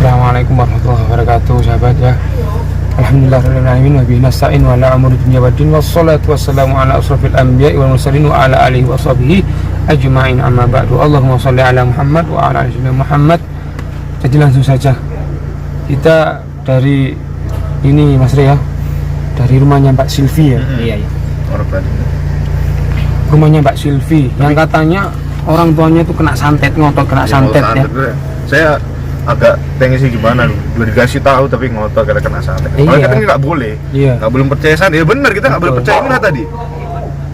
Assalamualaikum warahmatullahi wabarakatuh, sahabat ya. Alhamdulillahirrahmanirrahim. Wa bihi nasta'in wa ala amri dunya waddin. Wassalatu wassalamu ala asrafil anbiya'i wal mursalin wa ala alihi wa sahbihi ajma'in, amma ba'du. Allahumma shalli ala Muhammad wa ala ali Muhammad. Jadi langsung saja kita dari ini Mas Re ya, dari rumahnya Mbak Silvi ya. Iya. Rumahnya Mbak Silvi yang katanya orang tuanya itu kena santet, ngotot kena santet ya. Saya agak pengen sih gimana nih, udah dikasih tahu tapi ngotot karena kena santet. Kalau kita nggak boleh, nggak boleh percaya santet. Ya benar, kita nggak boleh percaya. Ini tadi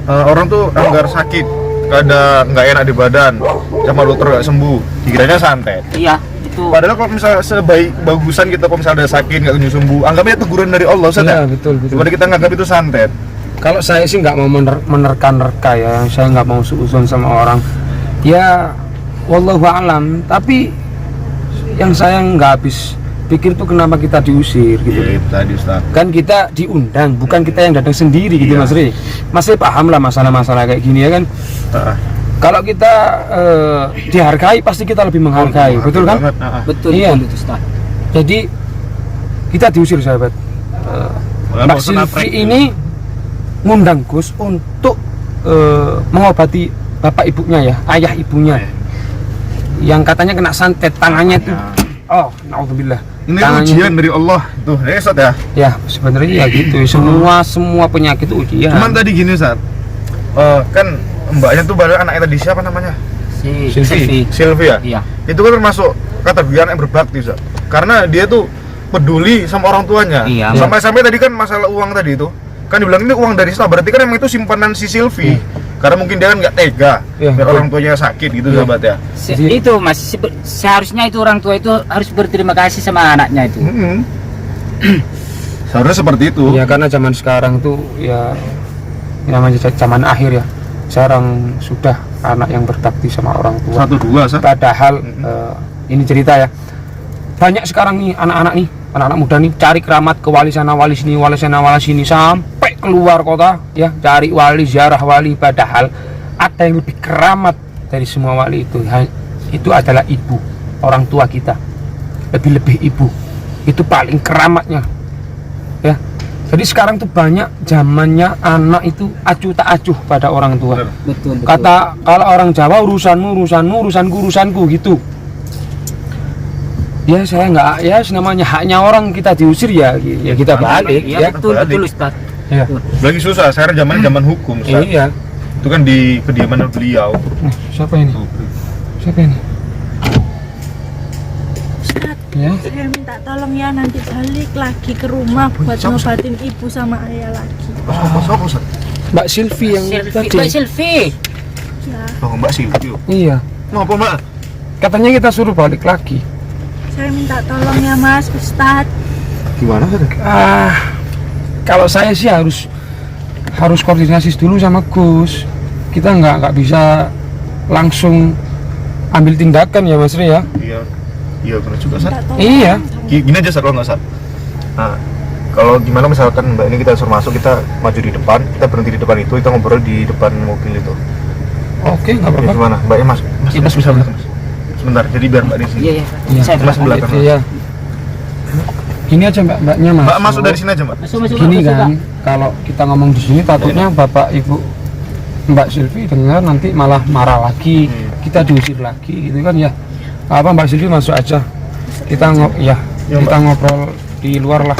orang tuh anggar sakit, ada nggak enak di badan, sama dokter nggak sembuh, dikiranya santet. Iya, itu. Padahal kalau misalnya sebaik bagusan kita kalau misalnya ada sakit nggak kunjung sembuh, anggapnya teguran dari Allah, Ustaz. Iya, betul. Daripada kita nganggap itu santet. Kalau saya sih nggak mau menerka ya, saya nggak mau suuzon sama orang. Ya, wallahu a'lam. Tapi yang saya nggak habis pikir tuh kenapa kita diusir gitu. Iya, tadi Ustaz. Kan kita diundang, bukan kita yang datang sendiri gitu. Iya. Mas Re. Mas Re paham lah masalah-masalah kayak gini ya kan. Kalau kita dihargai pasti kita lebih menghargai, betul kan? Betul, Iya. betul itu, Ustaz. Jadi kita diusir, sahabat. Mbak Silvi ini ngundang Gus untuk mengobati bapak ibunya ya, ayah ibunya. Yang katanya kena santet, tangannya itu, oh, naudzubillah. Ini ujian dari Allah tuh, Ustaz ya. Ya, sebenarnya ya gitu. Semua penyakit itu ujian. Cuman tadi gini Ustaz, kan mbaknya tuh baru anaknya tadi siapa namanya? Silvi ya? Iya. Itu kan termasuk kategori anak yang berbakti Ustaz. Karena dia tuh peduli sama orang tuanya. Iya. Sampai-sampai tadi kan masalah uang tadi itu, kan dibilang ini uang dari Sita, berarti kan emang itu simpanan si Silvi. Karena mungkin dia kan nggak tega biar orang tuanya sakit gitu sahabat ya. Itu Mas, seharusnya itu orang tua itu harus berterima kasih sama anaknya itu. Seharusnya seperti itu. Ya karena zaman sekarang tuh ya namanya zaman akhir ya. Jarang sudah anak yang berbakti sama orang tua. 1-2 Ustaz. Padahal ini cerita ya. Banyak sekarang nih anak-anak muda nih cari keramat ke wali sana wali sini, wali sana wali sini sampai keluar kota ya, cari wali, ziarah wali. Padahal ada yang lebih keramat dari semua wali itu adalah ibu, orang tua kita. Lebih ibu itu paling keramatnya ya. Jadi sekarang tuh banyak zamannya anak itu acuh tak acuh pada orang tua. Betul. Kata kalau orang Jawa urusanmu, urusanku gitu. Ya saya nggak, ya namanya haknya orang, kita diusir ya kita balik ya. Betul Ustaz. Ya. Lagi susah, sekarang zaman hukum Ustaz. Iya. Itu kan di kediaman beliau. Siapa ini? Ya. Saya minta tolong ya, nanti balik lagi ke rumah buat ngobatin ibu sama ayah lagi. Siapa Ustaz? Mbak Silvi yang tadi. Mbak Silvi. Ya, Oh, Mbak Silvi. Iya. Ngapa Mbak? Katanya kita suruh balik lagi. saya minta tolong ya Mas Ustadz. Gimana Ustaz? Kalau saya sih harus koordinasi dulu sama Gus. Kita nggak bisa langsung ambil tindakan ya Mas Re ya. Iya benar juga Ustaz. Minta tolong. Iya. Gini aja Ustaz, kalau nggak Ustaz. Nah, kalau gimana misalkan Mbak ini kita suruh masuk, kita maju di depan, kita berhenti di depan itu, kita ngobrol di depan mobil itu. Oke, nggak Ya, apa-apa. gimana? Mbaknya Mas bisa belakang Mas. Sebentar, jadi biar Mbak di sini. Iya. Iya. Mas belakang. Iya. Gini aja mbaknya masuk. Mbak masuk dari sini aja Mbak. Masuk. Gini kan, kalau kita ngomong di sini takutnya bapak ibu Mbak Silvi dengar nanti malah marah lagi, kita diusir lagi gitu kan ya. Apa Mbak Silvi masuk aja, kita kita ngobrol di luar lah.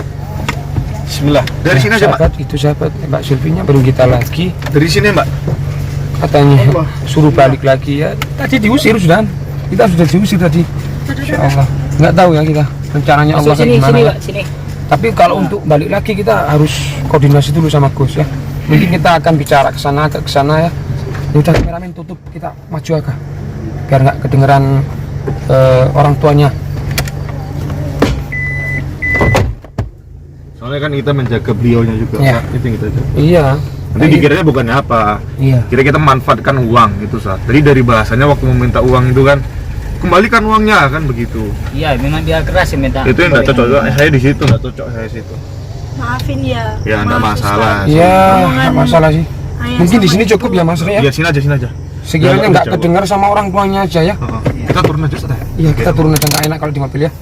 Bismillah. Dari sini aja Mbak. Sahabat Mbak Silvinya baru kita lagi. Dari sini Mbak. Katanya suruh balik lagi ya. Tadi diusir sudah. Kita sudah diusir tadi. Insya Allah. Nggak tahu ya kita rencananya Allah kayak gimana. Sini, Ya. Pak, sini. Tapi kalau untuk balik lagi kita harus koordinasi dulu sama Gus ya. Mungkin kita akan bicara ke sana ya. Udah kameramen tutup, kita maju agak biar nggak kedengeran orang tuanya. Soalnya kan kita menjaga beliaunya juga. Ya. Pak. Itu yang kita jaga. Iya. Nanti dikiranya bukannya apa. Iya. Kira kita memanfaatkan uang gitu Ustaz. Jadi dari bahasanya waktu meminta uang itu kan, kembalikan uangnya kan begitu. Iya, memang dia keras ya minta. Itu yang nggak cocok. Saya di situ nggak cocok, saya di situ. Maafin ya. Ya nggak Maaf, masalah. Iya, Omongan nggak masalah sih. ayah Mungkin di sama sini ibu. cukup ya Mas Re ya. Iya sini aja. Sekiranya Ya, nggak jawab. kedengar sama orang tuanya aja ya. Kita turun aja Ustaz. Iya, kita turun aja, nggak enak kalau di mobil ya.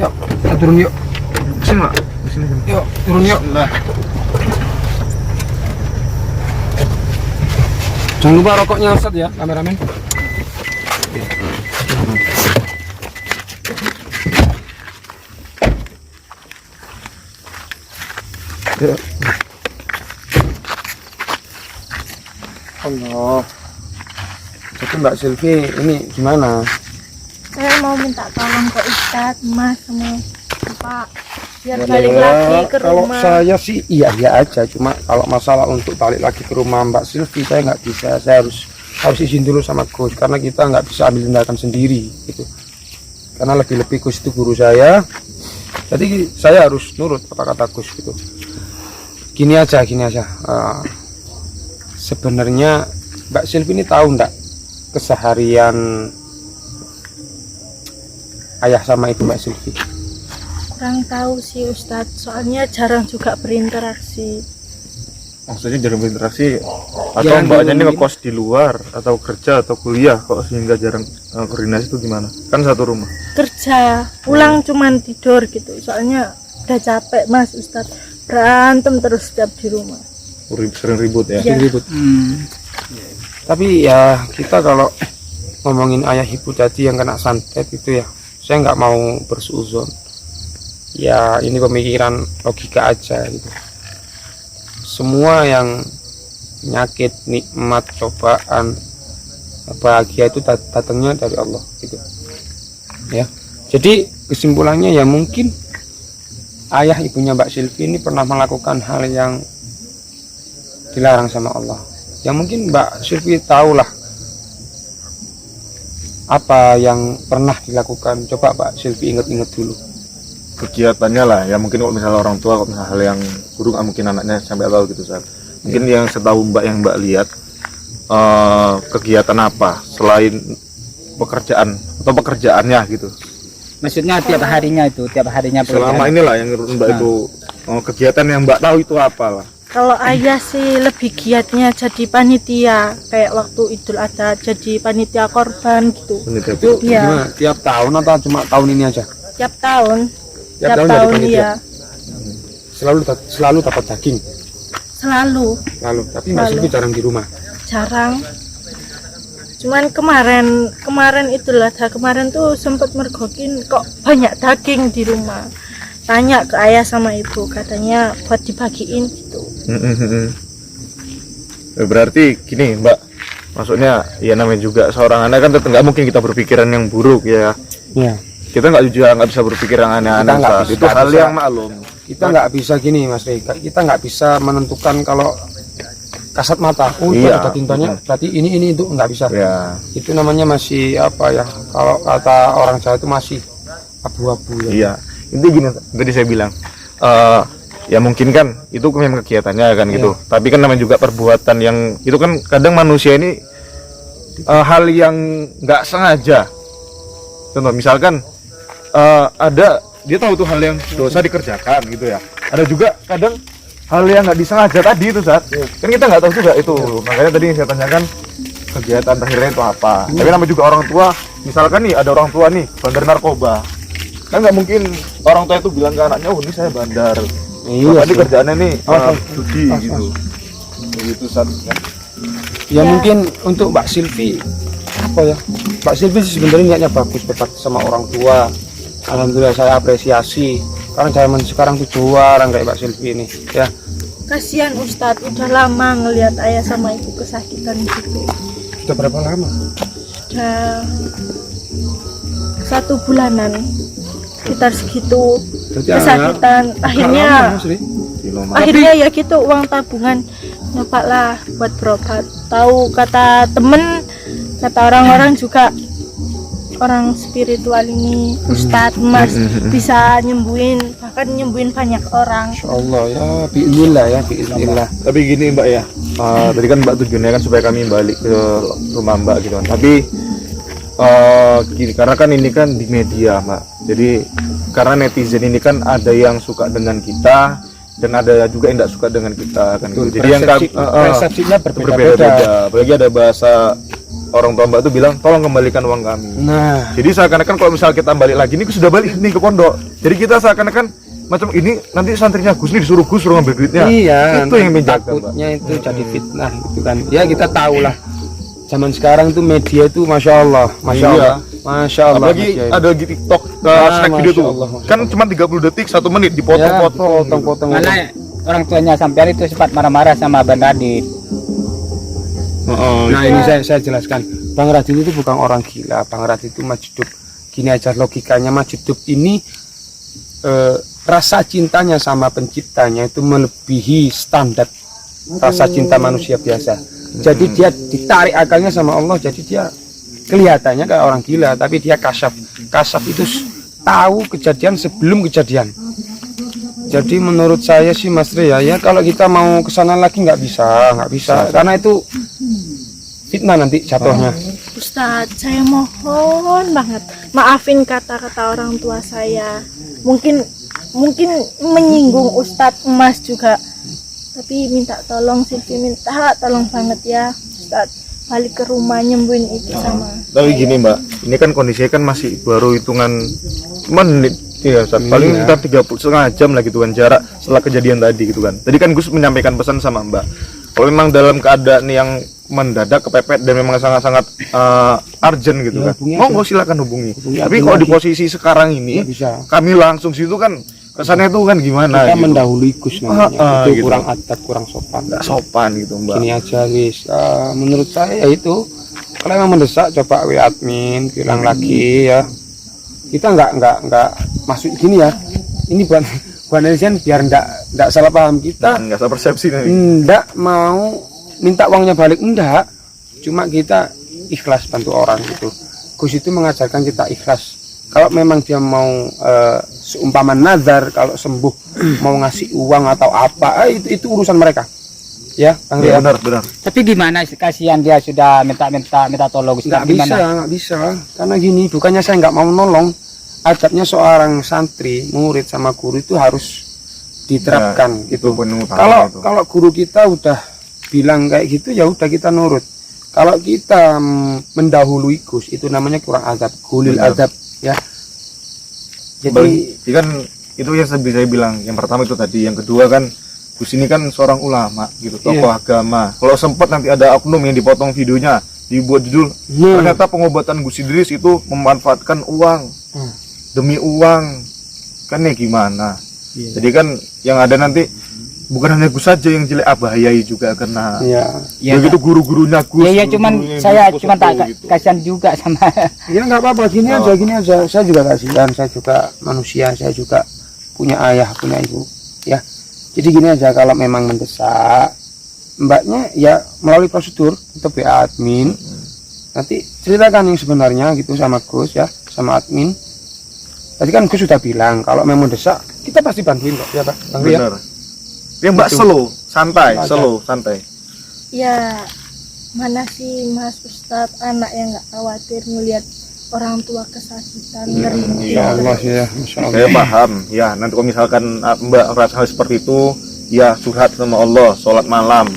Yuk, kita turun yuk. Sini Mbak, di sini. Yuk, turun yuk. Nah, Jangan lupa rokoknya Ustaz ya, kameramen. Yuk. Allah. Jadi Mbak Silvi ini gimana? Saya mau minta tolong ke Ustadz, Mas, sama Bapak biar Ya, balik lagi ke kalau rumah. saya sih iya aja, cuma kalau masalah untuk balik lagi ke rumah Mbak Silvi saya nggak bisa, saya harus izin dulu sama Gus karena kita nggak bisa ambil tindakan sendiri gitu. Karena lebih-lebih Gus itu guru saya, jadi saya harus nurut apa kata Gus gitu. Gini aja, sebenarnya Mbak Silvi ini tahu ndak keseharian ayah sama ibu Mbak Silvi? Kurang tahu sih Ustadz, soalnya jarang juga berinteraksi. maksudnya jarang berinteraksi atau Ya, mbaknya ini mungkin. ngekos di luar atau kerja atau kuliah kok sehingga jarang koordinasi itu gimana? Kan satu rumah. Kerja, pulang cuman tidur gitu. Soalnya udah capek Mas Ustadz, berantem terus setiap di rumah. Sering ribut ya. Iya. Ribut. Tapi ya kita kalau ngomongin ayah ibu tadi yang kena santet itu ya, saya nggak mau bersuuzon. Ya ini pemikiran logika aja gitu. Semua yang penyakit, nikmat, cobaan, bahagia itu datangnya dari Allah gitu. Ya. Jadi kesimpulannya ya mungkin ayah ibunya Mbak Silvi ini pernah melakukan hal yang dilarang sama Allah. Ya mungkin Mbak Silvi tahulah apa yang pernah dilakukan. Coba Mbak Silvi ingat-ingat dulu. Kegiatannya lah ya, mungkin kalau misalnya orang tua kalau misalnya hal yang buruk mungkin anaknya sampai tahu gitu Sar. Mungkin yang setahu Mbak yang Mbak lihat kegiatan apa selain pekerjaan atau pekerjaannya gitu. Maksudnya tiap harinya Selama inilah yang menurut Mbak itu kegiatan yang Mbak tahu itu apa lah. Kalau ayah sih lebih giatnya jadi panitia, kayak waktu Idul Adha jadi panitia korban gitu. Panitia Itu Iya. gimana? Tiap tahun atau cuma tahun ini aja? Tiap tahun, Tiap tahun jadi panitia? iya, Selalu dapat daging. selalu. Tapi Mbak Selalu. Silvi jarang di rumah. Jarang. Cuman kemarin Idul Adha kemarin tuh sempat mergokin kok banyak daging di rumah. Tanya ke ayah sama ibu, katanya buat dibagiin gitu. Berarti gini Mbak, maksudnya ya namanya juga seorang anak kan tetap nggak mungkin kita berpikiran yang buruk ya. Iya. Kita nggak bisa berpikir yang aneh-aneh. Kita nggak Sar. bisa- Itu nggak hal bisa. yang maklum. Kita nggak bisa gini Mas Rika. Kita nggak bisa menentukan kalau kasat mata. Oh itu Iya, ada tintanya. Berarti ini itu nggak bisa. Ya, Itu namanya masih apa ya? Kalau kata orang Jawa itu masih abu-abu ya. iya. Intinya gini, tadi saya bilang, ya mungkin kan itu memang kegiatannya kan gitu. Tapi kan namanya juga perbuatan yang itu kan kadang manusia ini hal yang nggak sengaja. Contoh misalkan ada dia tahu tuh hal yang dosa dikerjakan gitu ya. Ada juga kadang hal yang nggak disengaja tadi itu saat kan kita nggak tahu juga itu. Makanya tadi yang saya tanyakan kegiatan terakhirnya itu apa. Tapi namanya juga orang tua. Misalkan nih ada orang tua nih bandar narkoba. Kan nggak mungkin orang tua itu bilang ke anaknya, oh ini saya bandar. Iya Tadi sih. kerjaannya nih judi gitu. Begitu saat kan. Ya mungkin untuk Mbak Silvi apa ya? Mbak Silvi sih sebenarnya niatnya bagus, berbakti sama orang tua. Alhamdulillah saya apresiasi. Karena zaman sekarang tuh jarang kayak Mbak Silvi ini ya. Kasihan Ustadz, udah lama ngelihat ayah sama ibu kesakitan gitu. Sudah berapa lama? Udah 1 bulanan, sekitar segitu. Berarti Kesakitan. Akhirnya ya gitu, uang tabungan nyoba lah buat berobat. Tahu kata temen, kata orang-orang juga, orang spiritual ini Ustadz Mas bisa nyembuhin, bahkan nyembuhin banyak orang. Insyaallah ya, biiznillah ya, biiznillah. Tapi gini Mbak ya, tadi kan Mbak tujuannya kan supaya kami balik ke rumah Mbak gitu kan. Tapi gini, karena kan ini kan di media Mbak. Jadi karena netizen ini kan ada yang suka dengan kita dan ada juga yang tidak suka dengan kita kan. Gitu. Jadi yang persepsinya berbeda-beda. berbeda-beda. Apalagi ada bahasa orang tua Mbak tuh bilang tolong kembalikan uang kami. Nah, Jadi seakan-akan kalau misal kita balik lagi ini sudah balik nih ke pondok. Jadi kita seakan-akan macam ini nanti santrinya Gus nih disuruh Gus suruh ngambil duitnya. iya, Itu yang menjaga, Mbak. takutnya itu jadi fitnah gitu kan. Ya kita tahu lah. Zaman sekarang tuh media itu masya Allah, masya Iya. Allah, masya Allah. Apalagi masya Allah. ada di TikTok Ah, snack video Masya tuh. Allah, Masya Kan cuma 30 detik 1 menit dipotong-potong. potong-potong. Mana orang tuanya sampai itu sempat marah-marah sama Bang Radit. Nah ini saya jelaskan, Bang Radit itu bukan orang gila. Bang Radit itu Majidub, gini aja logikanya, Majidub ini rasa cintanya sama penciptanya itu melebihi standar rasa cinta manusia biasa. Jadi dia ditarik akalnya sama Allah, jadi dia kelihatannya kayak orang gila, tapi dia kasaf itu tahu kejadian sebelum kejadian. Jadi menurut saya sih Mas Ria, ya kalau kita mau ke sana lagi nggak bisa karena itu fitnah nanti jatuhnya. Ustadz, saya mohon banget maafin kata-kata orang tua saya. Mungkin menyinggung Ustadz Emas juga. Tapi minta tolong, Silvi minta tolong banget ya Ustadz, balik ke rumah nyembuhin itu sama. Tapi gini Mbak, ini kan kondisinya kan masih baru hitungan menit ya, Ustaz. Paling sekitar 30 setengah jam lah gitu kan jarak setelah kejadian tadi gitu kan. Tadi kan Gus menyampaikan pesan sama Mbak. Kalau memang dalam keadaan yang mendadak kepepet dan memang sangat-sangat urgent gitu Ya, kan, hubungi monggo silakan hubungi. Tapi admin kalau di lagi. posisi sekarang ini, Ya, bisa. kami langsung situ kan kesannya itu kan gimana? Kita gitu. mendahului Gus namanya, itu gitu. kurang adab, kurang sopan. Nggak sopan gitu Mbak. Gini aja guys, menurut saya ya itu kalau emang mendesak coba WA admin bilang lagi ya. Kita nggak masuk gini ya. Ini bukan netizen biar nggak salah paham, kita Nggak salah persepsi nih. nggak mau minta uangnya balik, enggak, cuma kita ikhlas bantu orang gitu. Gus itu mengajarkan kita ikhlas. Kalau memang dia mau seumpama nazar, kalau sembuh mau ngasih uang atau apa, itu urusan mereka. Ya, Bang Ya, Ria. benar. Tapi gimana kasihan dia sudah minta tolong Ustaz, Nggak bisa. Karena gini, bukannya saya nggak mau nolong. Adabnya seorang santri, murid sama guru itu harus diterapkan Ya, gitu. itu poin utama itu. Kalau guru kita udah bilang kayak gitu, ya udah kita nurut. Kalau kita mendahului Gus, itu namanya kurang adab, gulil Benar. adab ya. Jadi Jadi kan itu yang saya bilang, yang pertama itu tadi, yang kedua kan Gus ini kan seorang ulama gitu, tokoh agama. Kalau sempat nanti ada oknum yang dipotong videonya, dibuat judul ternyata pengobatan Gus Idris itu memanfaatkan uang demi uang, kan ya gimana? Jadi kan yang ada nanti bukan hanya Gus saja yang jelek, bahayai juga kena. Ya, Begitu guru-gurunya Gus. ya cuman guru-gurunya saya Gus cuman tak gitu. kasihan juga sama ya nggak apa-apa, gini aja. Saya juga kasihan, saya juga manusia, saya juga punya ayah, punya ibu ya. Jadi gini aja, kalau memang mendesak, mbaknya ya melalui prosedur untuk WA admin, nanti ceritakan yang sebenarnya gitu sama Gus ya, sama admin. Tadi kan Gus sudah bilang kalau memang mendesak kita pasti bantuin kok ya Pak. Bang Ria. Benar. Ya Mbak Betul. slow, santai. Ya mana sih Mas Ustadz, anak yang nggak khawatir melihat orang tua kesakitan, ngeri. Ya Allah ya, Masya Allah. Saya paham. Ya, nanti kalau misalkan Mbak merasa hal seperti itu, ya curhat sama Allah, sholat malam.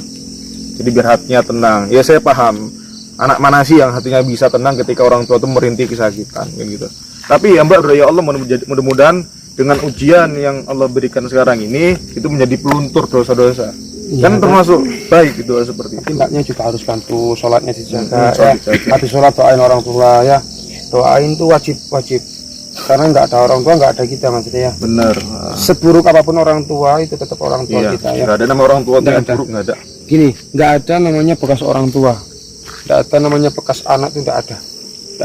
Jadi biar hatinya tenang. Ya saya paham. Anak mana sih yang hatinya bisa tenang ketika orang tua itu merintih kesakitan, kayak gitu. Tapi ya Mbak, ya Allah, mudah-mudahan dengan ujian yang Allah berikan sekarang ini itu menjadi peluntur dosa-dosa. Kan termasuk baik gitu seperti itu. Tapi mbaknya juga harus bantu sholatnya dijaga sholat ya. dijaga. Habis sholat doain orang tua ya. Doain tuh wajib. Karena nggak ada orang tua nggak ada kita maksudnya ya. Benar. Seburuk apapun orang tua itu tetap orang tua Iya, kita ya. nggak ada nama orang tua Nggak yang ada. buruk, nggak ada. Gini, nggak ada namanya bekas orang tua, nggak ada namanya bekas anak, itu nggak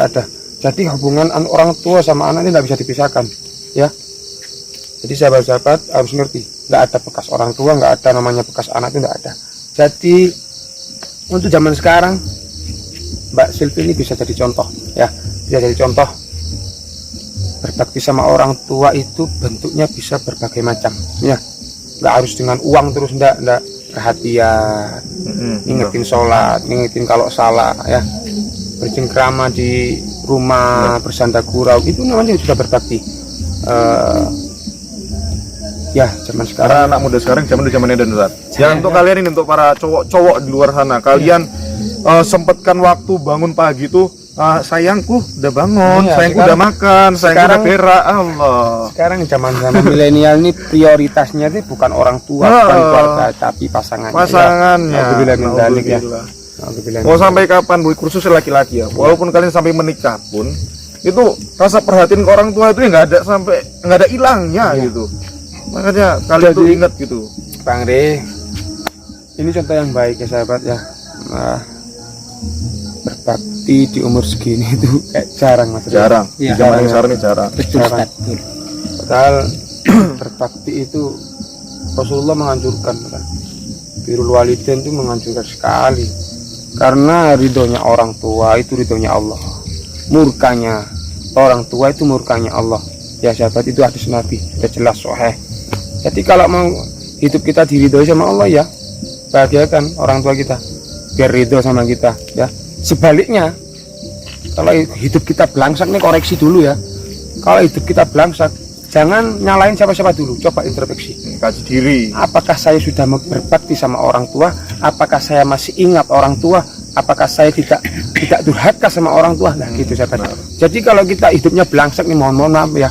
ada. Jadi hubungan orang tua sama anak ini nggak bisa dipisahkan ya. Jadi sahabat-sahabat harus ngerti, nggak ada bekas orang tua, nggak ada namanya bekas anak, itu nggak ada. Jadi untuk zaman sekarang Mbak Silvi ini bisa jadi contoh ya, bisa jadi contoh. Berbakti sama orang tua itu bentuknya bisa berbagai macam ya, nggak harus dengan uang terus, nggak perhatian, ngingetin sholat, ngingetin kalau salah ya, bercengkrama di rumah, bersanda gurau, itu namanya sudah berbakti. Ya zaman sekarang Karena anak muda sekarang zaman Edan Ustaz. Ya untuk kalian ini, untuk para cowok-cowok di luar sana, kalian sempatkan waktu bangun pagi tuh, sayangku udah bangun, Iya, sayangku sekarang- udah makan, sayangku udah sekarang- berak. Allah. Sekarang zaman milenial ini prioritasnya itu bukan orang tua, bukan keluarga, tapi pasangannya. Pasangannya. Alhamdulillah min dzalik ya. Alhamdulillah. Alhamdulillah. Mau sampai kapan bu, khusus laki-laki ya, walaupun kalian sampai menikah pun itu rasa perhatian ke orang tua itu nggak ada hilangnya Iya. gitu. Makanya kalian tuh ingat gitu. Bang Re, ini contoh yang baik ya sahabat ya. Berbakti di umur segini itu kayak jarang mas. Jarang. Iya. Di zaman yang sekarang ini jarang. Betul Jarang. Ustaz, betul. Padahal berbakti itu Rasulullah menganjurkan kan. Birrul walidain itu menganjurkan sekali. Karena ridhonya orang tua itu ridhonya Allah. Murkanya orang tua itu murkanya Allah. Ya sahabat, itu hadis Nabi, sudah jelas sahih. Jadi kalau mau hidup kita diridhoi sama Allah ya, bahagiakan orang tua kita biar ridho sama kita ya. Sebaliknya, kalau hidup kita belangsak nih, koreksi dulu ya. Kalau hidup kita belangsak, jangan nyalain siapa-siapa dulu, coba introspeksi. Kaji diri. Apakah saya sudah berbakti sama orang tua? Apakah saya masih ingat orang tua? Apakah saya tidak durhaka sama orang tua? Nah gitu sahabat. Jadi kalau kita hidupnya belangsak nih, mohon maaf ya,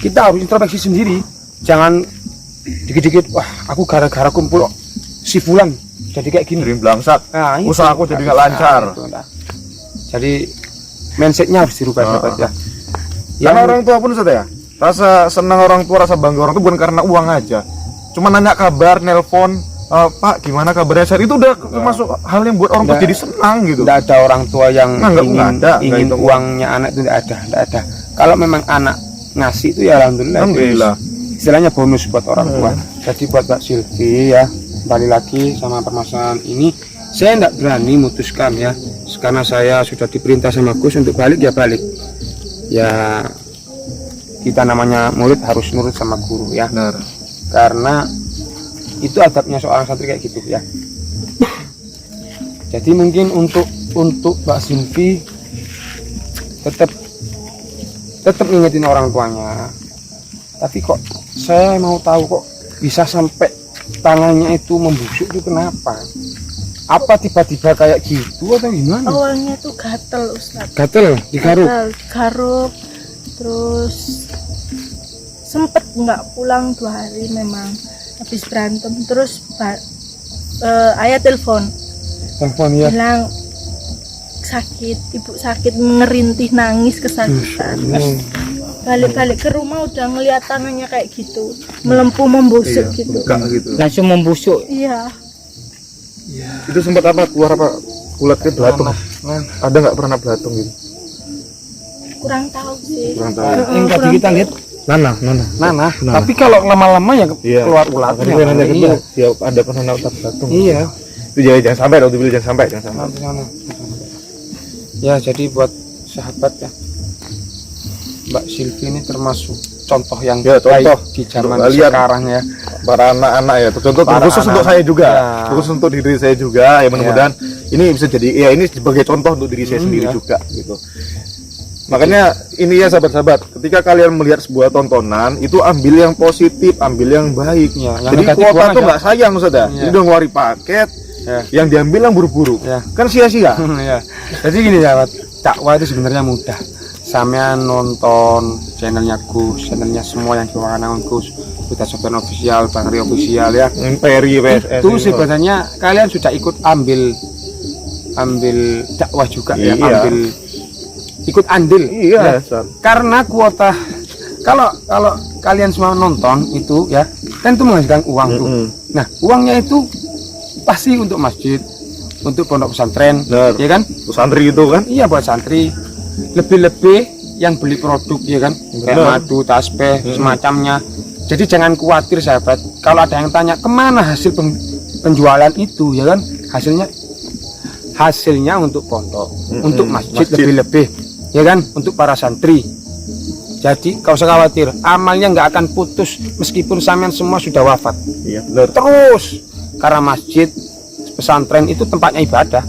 kita harus introspeksi sendiri. Jangan dikit-dikit, wah aku gara-gara kumpul si fulan jadi kayak gini. Dream belangsak. Nah, itu. Usaha aku jadi nggak lancar. Nah, itu, nah. Jadi mindsetnya harus dirubah sahabat ya. Karena orang tua pun sudah ya, rasa senang orang tua, rasa bangga orang tua bukan karena uang aja. Cuma nanya kabar, nelpon, Pak gimana kabarnya saya, itu udah termasuk hal yang buat orang tua Nggak- jadi senang gitu. Tidak ada orang tua yang Nah, nggak ada, nggak ingin itu. uangnya anak itu tidak ada. Kalau memang anak ngasih itu ya alhamdulillah. Alhamdulillah. Istilahnya bonus buat orang tua. Jadi buat Mbak Silvi ya, kembali lagi sama permasalahan ini, saya tidak berani memutuskan ya, karena saya sudah diperintah sama Gus untuk balik ya balik. Ya kita namanya murid harus nurut sama guru ya. Benar. Karena itu adabnya seorang santri kayak gitu ya. Jadi mungkin untuk Mbak Silvi tetap ngingetin orang tuanya. Tapi kok saya mau tahu kok bisa sampai tangannya itu membusuk itu kenapa? Apa tiba-tiba kayak gitu atau gimana? Awalnya tuh gatel Ustaz. Gatel, digaruk. Garuk, terus sempet nggak pulang 2 hari memang habis berantem. Terus ayah telepon Telepon ya. bilang sakit, ibu sakit, ngerintih nangis kesakitan. Balik-balik ke rumah udah ngeliat tangannya kayak gitu, melempuh membusuk Iya, gitu. buka gitu. Langsung membusuk. Iya, Itu sempat apa, keluar apa, ulatnya belatung? Nah, Ada nggak pernah belatung gitu? kurang tahu sih. Kurang tahu. yang tadi kita lihat Nanah. nanah. Tapi kalau lama-lama ya Iya. keluar ulatnya. Tadi nanya ke Iya. dia, ada pernah ulat belatung. Iya. Itu jangan sampai, jangan sampai. Ya jadi buat sahabat ya, Mbak Silvi ini termasuk contoh yang Ya, baik contoh di zaman untuk kalian. sekarang ya. Para anak-anak ya, contoh Para khusus untuk anak. saya juga, Ya. khusus untuk diri saya juga. Ya mudah-mudahan ini bisa jadi, ya ini sebagai contoh untuk diri saya sendiri ya. juga gitu. Makanya ini ya sahabat-sahabat, ketika kalian melihat sebuah tontonan itu ambil yang positif, ambil yang baik. Ya, yang Jadi negatif kuota buang tuh aja. nggak sayang saudara. Iya. Ini udah ngeluarin paket, Ya. yang diambil yang buruk-buruk, Ya. kan sia-sia. Ya. Jadi gini sahabat, dakwah itu sebenarnya mudah. Sampean nonton channelnya Gus, channelnya semua yang dibawakan Gus, Buta Sofian Official, Bang Ri Official ya. Peri, PSS Itu sebenarnya kalian sudah ikut ambil dakwah juga ya, Iya. ikut andil. Iya, ya. Ustaz. Karena kuota kalau kalian semua nonton itu ya, kan itu menghasilkan uang tuh. Nah, uangnya itu pasti untuk masjid, untuk pondok pesantren, Benar. ya kan? Santri itu kan. Iya buat santri. Lebih-lebih yang beli produk ya kan, kayak Benar. madu, tasbih, semacamnya. Jadi jangan khawatir sahabat. Kalau ada yang tanya kemana hasil penjualan itu, ya kan? Hasilnya untuk pondok, untuk masjid, masjid. lebih-lebih, ya kan? Untuk para santri. Jadi kau usah khawatir, amalnya nggak akan putus meskipun sampean semua sudah wafat. Iya, benar. Terus karena masjid, pesantren itu tempatnya ibadah,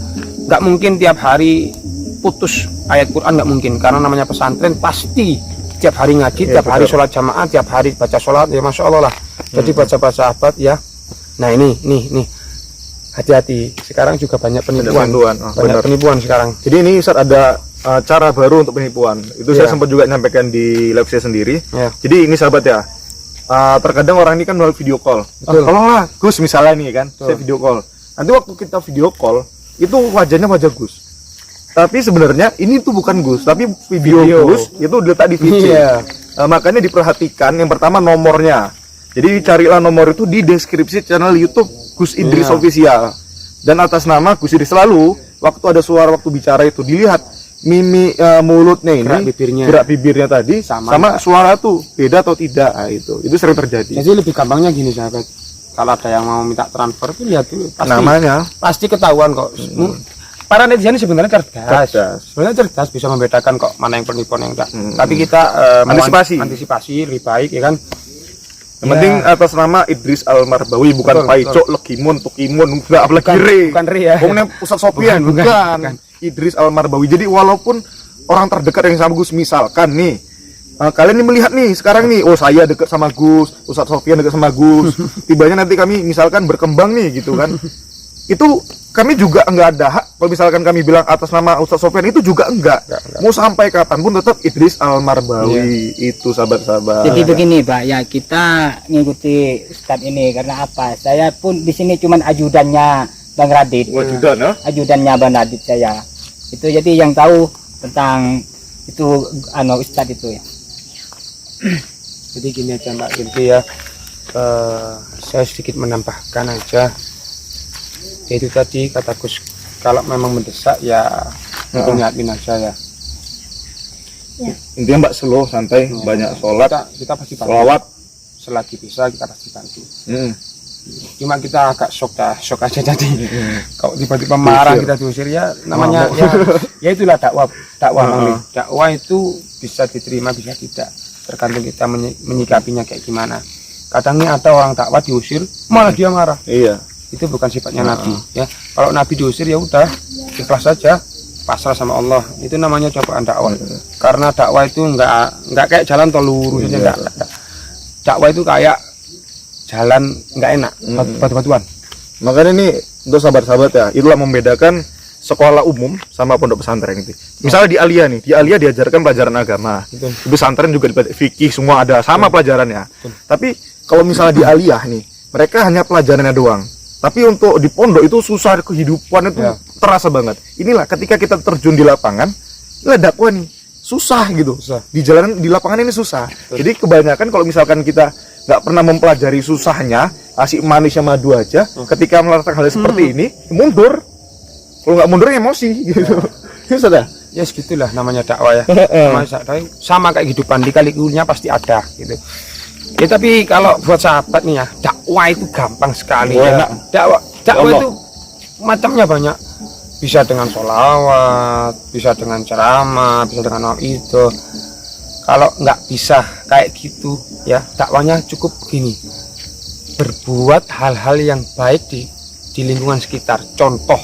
nggak mungkin tiap hari putus ayat Quran, nggak mungkin, karena namanya pesantren pasti tiap hari ngaji, Iya, tiap hari betul. sholat jamaah, tiap hari baca sholat, ya masya Allah lah. Jadi baca sahabat ya. Nah ini hati-hati. Sekarang juga banyak penipuan. Banyak benar. penipuan sekarang. Jadi ini Ustaz ada cara baru untuk penipuan. Itu saya Iya. sempat juga nyampaikan di live saya sendiri. Ya. Jadi ini sahabat ya, terkadang orang ini kan melalui video call. Betul. Tolonglah Gus misalnya nih kan, Betul. saya video call. Nanti waktu kita video call, itu wajahnya wajah Gus. Tapi sebenarnya ini tuh bukan Gus, tapi video. Gus itu diletak di VC. Iya. Makanya diperhatikan yang pertama nomornya. Jadi carilah nomor itu di deskripsi channel YouTube Gus Idris Iya. Official. Dan atas nama Gus Idris selalu waktu ada suara waktu bicara itu dilihat mimi mulutnya ini, gerak bibirnya tadi sama suara tuh beda atau tidak. Nah, itu sering terjadi. Jadi lebih gampangnya gini sahabat. Kalau ada yang mau minta transfer tuh lihat dulu Namanya pasti ketahuan kok. Para netizen sebenarnya cerdas. Sebenarnya cerdas bisa membedakan kok mana yang penipuan yang enggak. Tapi kita antisipasi lebih baik ya kan. Yang penting atas nama Idris Almarbawi, bukan Paico, Legimun, Tukimun, enggak apalagi bukan Re ya. Pokoknya Ustaz Sofian, bukan. Idris Almarbawi. Jadi walaupun orang terdekat yang sama Gus, misalkan nih kalian ini melihat nih sekarang nih, oh saya dekat sama Gus, Ustaz Sofian dekat sama Gus. Tibanya nanti kami misalkan berkembang nih gitu kan. Itu kami juga enggak ada hak kalau misalkan kami bilang atas nama Ustaz Sofian, itu juga enggak. Mau sampai kapanpun tetap Idris Almarbawi. Itu sahabat-sahabat. Jadi begini Pak, ya kita ngikuti Ustadz ini karena apa? Saya pun di sini cuman ajudannya Bang Radit. Ajudan ya? Ajudannya Bang Radit saya. Itu jadi yang tahu tentang itu Ustadz itu ya. Jadi gini aja Mbak Silvi ya. Saya sedikit menambahkan aja. Itu tadi kata Gus, kalau memang mendesak ya admin aja ya. Intinya Mbak slow, santai, banyak sholat, kita pasti bantu. sholawat. Selagi bisa kita pasti bantu. Cuma kita agak shock aja jadi. Kalau tiba-tiba marah kita diusir ya namanya ya itulah dakwah. Dakwah itu bisa diterima bisa tidak, tergantung kita menyikapinya kayak gimana. Kadang nih ada orang dakwah diusir malah dia marah. Iya. Itu bukan sifatnya Nabi ya. Kalau Nabi diusir ya udah ikhlas saja, pasrah sama Allah. Itu namanya cobaan dakwah. Karena dakwah itu enggak kayak jalan tol lurus aja, enggak. Dakwah itu kayak jalan enggak enak, batu-batuan. Makanya ini untuk sahabat-sahabat ya, itulah membedakan sekolah umum sama pondok pesantren itu. Misalnya di Alia nih, di Alia diajarkan pelajaran agama. Di pesantren juga fikih semua ada sama pelajarannya. Tapi kalau misalnya di Alia nih, mereka hanya pelajarannya doang. Tapi untuk di pondok itu susah, kehidupan itu terasa banget. Inilah ketika kita terjun di lapangan, inilah dakwah nih susah gitu. Di jalanan, di lapangan ini susah. Jadi kebanyakan kalau misalkan kita nggak pernah mempelajari susahnya, asik manisnya madu aja. Ketika melakukan hal seperti ini, mundur. Kalau nggak mundur emosi gitu. Ya sudah. Ya segitulah namanya dakwah ya. Sama kayak kehidupan, dikali-kalinya pasti ada gitu. Ya tapi kalau buat sahabat nih ya, dakwah itu gampang sekali ya. Dakwah itu macamnya banyak. Bisa dengan sholawat, bisa dengan ceramah, bisa dengan itu. Kalau nggak bisa kayak gitu ya, dakwahnya cukup gini. Berbuat hal-hal yang baik di lingkungan sekitar. Contoh.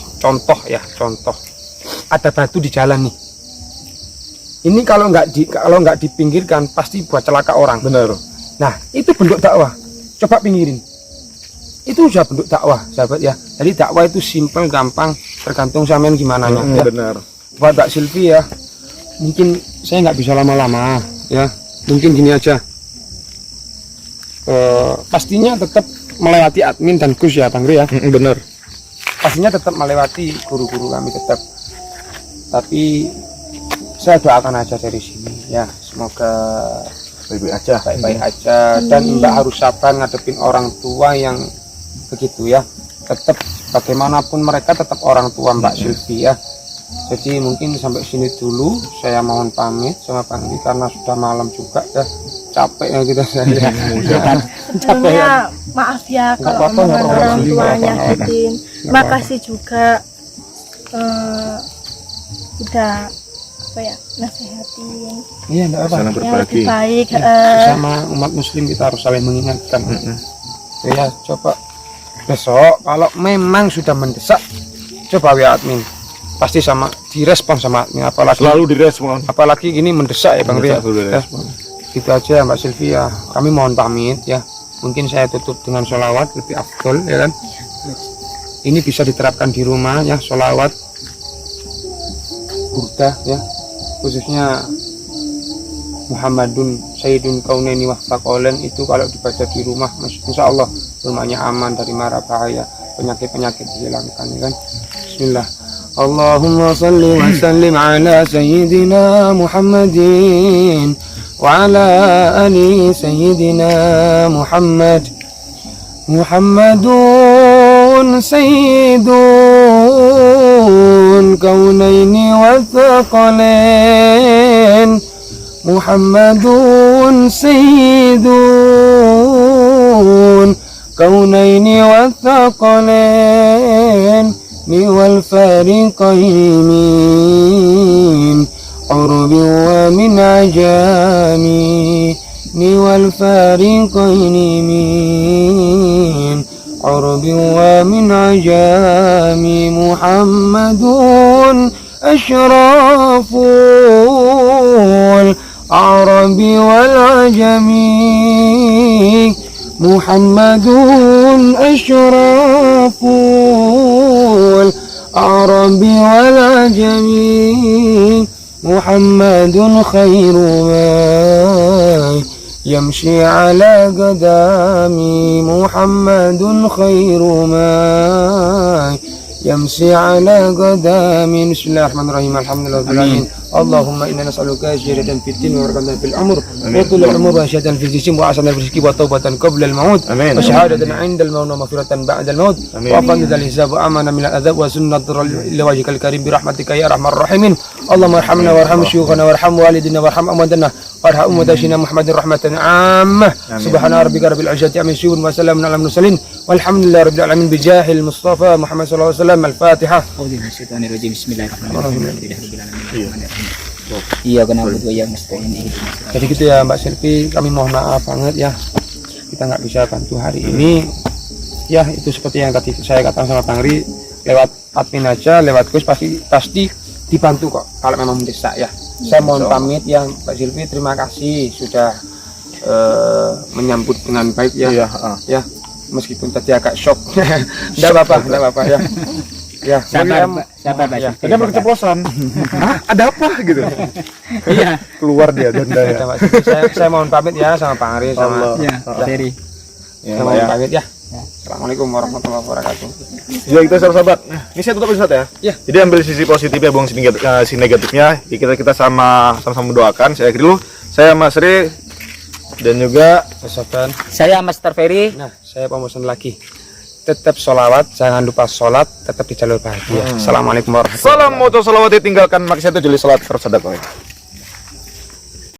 Ada batu di jalan nih. Ini kalau nggak dipinggirkan pasti buat celaka orang. Benar. Nah, itu bentuk dakwah. Coba pinggirin. Itu sudah bentuk dakwah, sahabat ya. Jadi dakwah itu simpel, gampang, tergantung sampean gimana ya. Benar. Buat Mbak Silvi ya, mungkin saya nggak bisa lama-lama ya. Mungkin gini aja. Pastinya tetap melewati admin dan Gus ya, Bang Ri ya. Benar. Pastinya tetap melewati guru-guru kami tetap. Tapi saya doakan aja dari sini ya, semoga baik-baik aja dan Mbak harus sabar ngadepin orang tua yang begitu ya. Tetap bagaimanapun mereka tetap orang tua Mbak Silvi ya. Jadi mungkin sampai sini dulu, saya mohon pamit sama Bang Ri karena sudah malam juga ya, capek ya kita saya. Capek ya. Maaf ya kalau omongan orang tua nyakitin. Makasih juga udah nasehatin. Iya, enggak apa. Yang lebih baik. Sama umat muslim kita harus saling mengingatkan. Ya, coba besok kalau memang sudah mendesak, coba WA admin. Pasti sama direspon sama admin, apalagi selalu direspon. Apalagi gini mendesak ya Bang Ria. Gitu aja Mbak Silvi ya. Kami mohon pamit ya. Mungkin saya tutup dengan sholawat lebih afdol ya kan. ini bisa diterapkan di rumah ya, sholawat burdah ya, khususnya Muhammadun Sayyidun Kaunaini wa Thaqalain itu kalau dibaca di rumah insya Allah rumahnya aman dari mara bahaya, penyakit-penyakit dihilangkan ya kan. Bismillah. Allahumma salli wa sallim ala Sayyidina Muhammadin wa ala ali Sayyidina Muhammad. Muhammadun Sayyidun Kaunaini wa Thaqalain. Muhammadun Sayyidun Kaunaini wa Thaqalain wal fariqain min urbi wa min ajami wal fariqain min urbi wa min ajami. Muhammadun asyraful Arabi wal ajami. Muhammadun asyraful Arabi wal ajami. Muhammadun khairu ma yamshi ala qadami. Muhammadun khairu ma yamshi ala qadami. Bismillahirrahmanirrahim. Alhamdulillahirabbil alamin. Allahumma inna nas'aluka ziyadatan fid din wa barakatan fil umur wa tulul umur wa syadatan fil jism wa ahsanal rizqi wa taubatan qabla al maut wa syahadatan 'inda al maut wa maghfiratan ba'da al maut wa fadlan hisab wa amana min al adhab wa sunnatan ila wajhikal karim bi rahmatika ya arhamar rahimin. Allahumma arhamna warham syuyukhana warham walidina warham amwadana warham ummatashina Muhammadin rahmatan 'ammah. Subhana rabbika rabbil 'izzati amma yasifun wa salamun 'alal mursalin walhamdulillahi rabbil alamin bi jahil Mustafa Muhammad sallallahu alaihi wasallam. Al-Fatihah. Bismillahirrahmanirrahim. Iya kena butuh yang mesti ini. Jadi gitu ya Mbak Silvi, kami mohon maaf banget ya kita nggak bisa bantu hari ini ya. Itu seperti yang tadi saya katakan sama Bang Ri, lewat admin aja, lewat Gus pasti dibantu kok kalau memang mendesak ya. Saya mohon pamit ya Mbak Silvi, terima kasih sudah menyambut dengan baik ya. Ya meskipun tadi agak shock. Enggak apa-apa ya. Ya, sabar Pak. Ya. Tadi berkeceplosan. Hah? Ada apa gitu? Iya. Keluar dia denda ya. Saya mohon pamit ya sama Bang Ari sama Ferry. Saya mohon pamit ya. Assalamualaikum warahmatullahi wabarakatuh. Ya kita sahabat. Ini saya tutup Ustaz ya. Ya. Jadi ambil sisi positifnya, buang sisi negatifnya. Kita sama-sama mendoakan. Saya akhiri dulu. Saya Mas Ri dan juga Sofian. Saya Master Ferry. Nah, saya pemesan lagi. Tetap sholawat, jangan lupa sholat, tetap di jalur bahagia. Assalamualaikum warahmatullahi wabarakatuh. salam moto salawat, tinggalkan maksiat, jadi salat tersedekah.